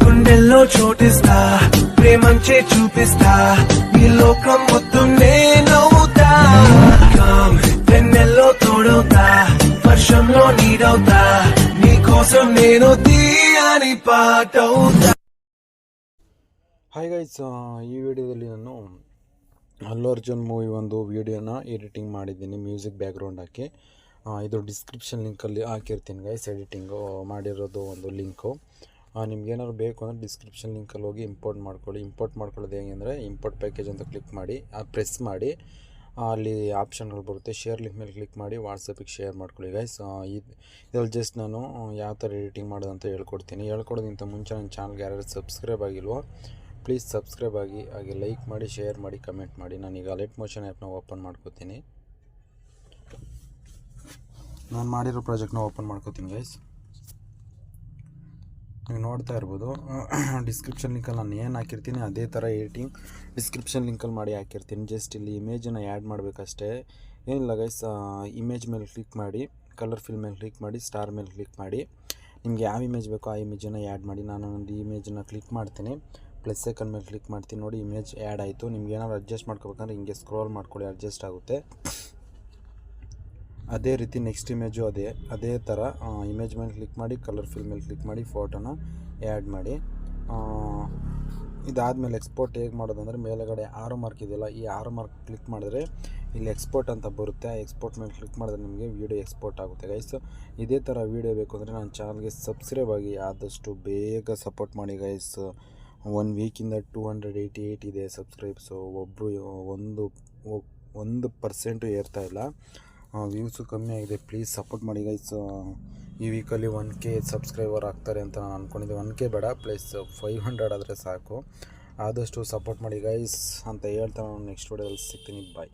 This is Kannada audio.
గుండెల్లో చోటిస్తా ప్రేమంచే చూపిస్తా ఈ లోకం మొత్తంనే నవ్వుతా వెన్నెల్లో తోడవుతా వర్షంలో నీడవుతా నీ కోసం నేను తీయని పాటవుతా. ಹಾಯ್ ಗೈಸ್, ಈ ವಿಡಿಯೋದಲ್ಲಿ ನಾನು ಅಲ್ಲು ಅರ್ಜುನ್ ಮೂವಿ ಒಂದು ವಿಡಿಯೋನ ಎಡಿಟಿಂಗ್ ಮಾಡಿದ್ದೀನಿ ಮ್ಯೂಸಿಕ್ ಬ್ಯಾಕ್ಗ್ರೌಂಡ್ ಹಾಕಿ. ಇದು ಡಿಸ್ಕ್ರಿಪ್ಷನ್ ಲಿಂಕಲ್ಲಿ ಹಾಕಿರ್ತೀನಿ ಗೈಸ್. ಎಡಿಟಿಂಗು ಮಾಡಿರೋದು ಒಂದು ಲಿಂಕು. ನಿಮ್ಗೇನಾದ್ರು ಬೇಕು ಅಂದರೆ ಡಿಸ್ಕ್ರಿಪ್ಷನ್ ಲಿಂಕಲ್ಲಿ ಹೋಗಿ ಇಂಪೋರ್ಟ್ ಮಾಡ್ಕೊಳ್ಳಿ. ಇಂಪೋರ್ಟ್ ಮಾಡ್ಕೊಳ್ಳೋದು ಹೇಗೆ ಅಂದರೆ ಇಂಪೋರ್ಟ್ ಪ್ಯಾಕೇಜ್ ಅಂತ ಕ್ಲಿಕ್ ಮಾಡಿ, ಪ್ರೆಸ್ ಮಾಡಿ, ಅಲ್ಲಿ ಆಪ್ಷನ್ಗಳು ಬರುತ್ತೆ. ಶೇರ್ ಲಿಂಕ್ ಮೇಲೆ ಕ್ಲಿಕ್ ಮಾಡಿ ವಾಟ್ಸಪ್ಪಿಗೆ ಶೇರ್ ಮಾಡ್ಕೊಳ್ಳಿ ಗೈಸ್. ಇದ್ರಲ್ಲಿ ಜಸ್ಟ್ ನಾನು ಯಾವ ಥರ ಎಡಿಟಿಂಗ್ ಮಾಡೋದು ಅಂತ ಹೇಳ್ಕೊಡ್ತೀನಿ. ಹೇಳ್ಕೊಡೋದಕ್ಕಿಂತ ಮುಂಚೆ ನನ್ನ ಚಾನಲ್ಗೆ ಯಾರ್ಯಾರು ಸಬ್ಸ್ಕ್ರೈಬ್ ಆಗಿಲ್ವೋ ಪ್ಲೀಸ್ ಸಬ್ಸ್ಕ್ರೈಬ್ ಆಗಿ, ಹಾಗೆ ಲೈಕ್ ಮಾಡಿ, ಶೇರ್ ಮಾಡಿ, ಕಮೆಂಟ್ ಮಾಡಿ. ನಾನೀಗ ಲೈಟ್ ಮೋಷನ್ ಆ್ಯಪ್ನ ಓಪನ್ ಮಾಡ್ಕೋತೀನಿ. ನಾನು ಮಾಡಿರೋ ಪ್ರಾಜೆಕ್ಟ್ನ ಓಪನ್ ಮಾಡ್ಕೋತೀನಿ ಗೈಸ್. ನೀವು ನೋಡ್ತಾ ಇರ್ಬೋದು, ಡಿಸ್ಕ್ರಿಪ್ಷನ್ ಲಿಂಕಲ್ಲಿ ನಾನು ಏನು ಹಾಕಿರ್ತೀನಿ ಅದೇ ಥರ ಎಡಿಟಿಂಗ್ ಡಿಸ್ಕ್ರಿಪ್ಷನ್ ಲಿಂಕಲ್ಲಿ ಮಾಡಿ ಹಾಕಿರ್ತೀನಿ. ಜಸ್ಟ್ ಇಲ್ಲಿ ಇಮೇಜನ್ನು ಆ್ಯಡ್ ಮಾಡಬೇಕಷ್ಟೇ, ಏನಿಲ್ಲ ಗೈಸ್. ಇಮೇಜ್ ಮೇಲೆ ಕ್ಲಿಕ್ ಮಾಡಿ, ಕಲರ್ ಫಿಲ್ ಮೇಲೆ ಕ್ಲಿಕ್ ಮಾಡಿ, ಸ್ಟಾರ್ ಮೇಲೆ ಕ್ಲಿಕ್ ಮಾಡಿ, ನಿಮ್ಗೆ ಯಾವ ಇಮೇಜ್ ಬೇಕೋ ಆ ಇಮೇಜನ್ನು ಆ್ಯಡ್ ಮಾಡಿ. ನಾನು ಒಂದು ಇಮೇಜನ್ನು ಕ್ಲಿಕ್ ಮಾಡ್ತೀನಿ, ಪ್ಲಸ್ ಐಕನ್ ಮೇಲೆ ಕ್ಲಿಕ್ ಮಾಡ್ತೀನಿ. ನೋಡಿ, ಇಮೇಜ್ ಆ್ಯಡ್ ಆಯಿತು. ನಿಮ್ಗೆ ಏನಾದ್ರು ಅಡ್ಜಸ್ಟ್ ಮಾಡ್ಕೋಬೇಕಂದ್ರೆ ಹಿಂಗೆ ಸ್ಕ್ರೋಲ್ ಮಾಡ್ಕೊಳ್ಳಿ, ಅಡ್ಜಸ್ಟ್ ಆಗುತ್ತೆ. ಅದೇ ರೀತಿ ನೆಕ್ಸ್ಟ್ ಇಮೇಜು ಅದೇ ಥರ ಇಮೇಜ್ ಮೇಲೆ ಕ್ಲಿಕ್ ಮಾಡಿ, ಕಲರ್ ಫಿಲ್ ಮೇಲೆ ಕ್ಲಿಕ್ ಮಾಡಿ, ಫೋಟೋನ ಆ್ಯಡ್ ಮಾಡಿ. ಇದಾದಮೇಲೆ ಎಕ್ಸ್ಪೋರ್ಟ್ ಹೇಗೆ ಮಾಡೋದಂದರೆ, ಮೇಲೆಗಡೆ ಆರೋ ಮಾರ್ಕ್ ಇದೆಯಲ್ಲ, ಈ ಆರೋ ಮಾರ್ಕ್ ಕ್ಲಿಕ್ ಮಾಡಿದ್ರೆ ಇಲ್ಲಿ ಎಕ್ಸ್ಪೋರ್ಟ್ ಅಂತ ಬರುತ್ತೆ. ಆ ಎಕ್ಸ್ಪೋರ್ಟ್ ಮೇಲೆ ಕ್ಲಿಕ್ ಮಾಡಿದ್ರೆ ನಿಮಗೆ ವೀಡಿಯೋ ಎಕ್ಸ್ಪೋರ್ಟ್ ಆಗುತ್ತೆ ಗೈಸ್. ಇದೇ ಥರ ವೀಡಿಯೋ ಬೇಕು ಅಂದರೆ ನನ್ನ ಚಾನಲ್ಗೆ ಸಬ್ಸ್ಕ್ರೈಬ್ ಆಗಿ, ಆದಷ್ಟು ಬೇಗ ಸಪೋರ್ಟ್ ಮಾಡಿ ಗೈಸ್. 1 ವೀಕಿಂದ 288 ಇದೆ ಸಬ್ಸ್ಕ್ರೈಬ್ಸು. ಒಬ್ಬರು 1% ಏರ್ತಾ ಇಲ್ಲ, ವ್ಯೂಸು ಕಮ್ಮಿ ಆಗಿದೆ. ಪ್ಲೀಸ್ ಸಪೋರ್ಟ್ ಮಾಡಿ ಗೈಸ್. ಈ ವೀಕಲ್ಲಿ 1K ಸಬ್ಸ್ಕ್ರೈಬರ್ ಆಗ್ತಾರೆ ಅಂತ ನಾನು ಅಂದ್ಕೊಂಡಿದ್ದೆ. 1K ಬೇಡ, ಪ್ಲಸ್ 500 ಆದರೆ ಸಾಕು. ಆದಷ್ಟು ಸಪೋರ್ಟ್ ಮಾಡಿ ಗೈಸ್ ಅಂತ ಹೇಳ್ತಾ ನಾನು ನೆಕ್ಸ್ಟ್ ವಿಡಿಯೋದಲ್ಲಿ ಸಿಗ್ತೀನಿ. ಬಾಯ್.